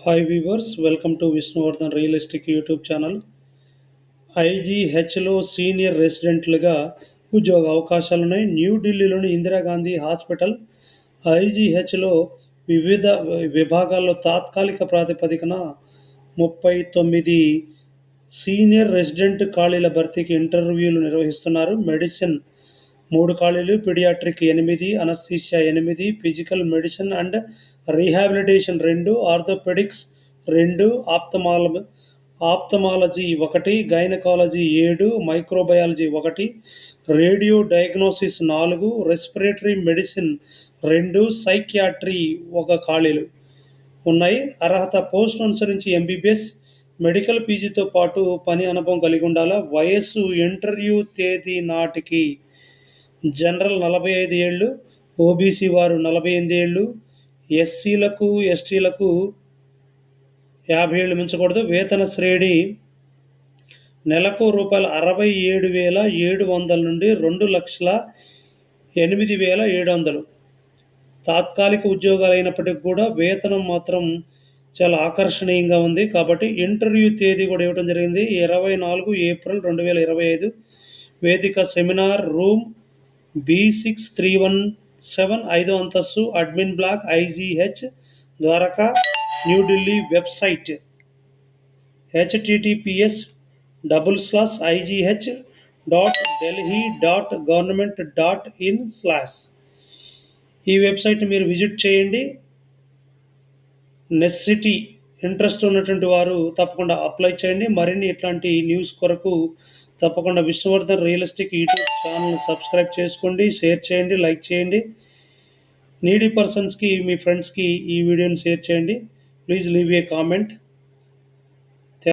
Hi viewers, welcome to Vishnuvardhan realistic YouTube channel. ఐజీహెచ్లో senior రెసిడెంట్లుగా ఉద్యోగ అవకాశాలున్నాయి. న్యూఢిల్లీలోని ఇందిరాగాంధీ హాస్పిటల్ ఐజీహెచ్లో వివిధ విభాగాల్లో తాత్కాలిక ప్రాతిపదికన 39 సీనియర్ రెసిడెంట్ ఖాళీల భర్తీకి ఇంటర్వ్యూలు నిర్వహిస్తున్నారు. మెడిసిన్ 3 ఖాళీలు, paediatric 8, anaesthesia 8, physical medicine and rehabilitation 2, orthopaedics 2, ophthalmology 1, gynaecology 7, microbiology 1, radio diagnosis 4, respiratory medicine 2, psychiatry 1 ఖాళీలు ఉన్నాయి. అర్హత పోస్ట్ అనుసరించి ఎంబీబీఎస్, మెడికల్ పీజీతో పాటు పని అనుభవం కలిగి ఉండాలా. వయస్సు ఇంటర్వ్యూ తేదీ నాటికి జనరల్ 45 ఏళ్ళు, ఓబీసీ వారు 48 ఏళ్ళు, ఎస్సీలకు ఎస్టీలకు 50 ఏళ్ళు మించకూడదు. వేతన శ్రేణి నెలకు రూ. 67,700 నుండి 2,08,700. తాత్కాలిక ఉద్యోగాలు అయినప్పటికీ కూడా వేతనం మాత్రం చాలా ఆకర్షణీయంగా ఉంది. కాబట్టి ఇంటర్వ్యూ తేదీ కూడా ఇవ్వడం జరిగింది 24 ఏప్రిల్ 2025. వేదిక సెమినార్ రూమ్ B6317, 5వ అంతస్తు, admin block, IGH, Dwarka, New Delhi. Website https://igh.delhi.government.in/ ఈ వెబ్సైట్ని మీరు విజిట్ చేయండి. నెసెసిటీ ఇంట్రెస్ట్ ఉన్నటువంటి వారు తప్పకుండా అప్లై చేయండి. మరిన్ని ఇట్లాంటి న్యూస్ కొరకు తప్పకుండా విష్ణువర్ధన్ రియలిస్టిక్ యూట్యూబ్ ఛానల్ని సబ్స్క్రైబ్ చేసుకోండి, షేర్ చేయండి, లైక్ చేయండి. నీడీ పర్సన్స్కి, మీ ఫ్రెండ్స్కి ఈ వీడియోని షేర్ చేయండి. Please leave a comment.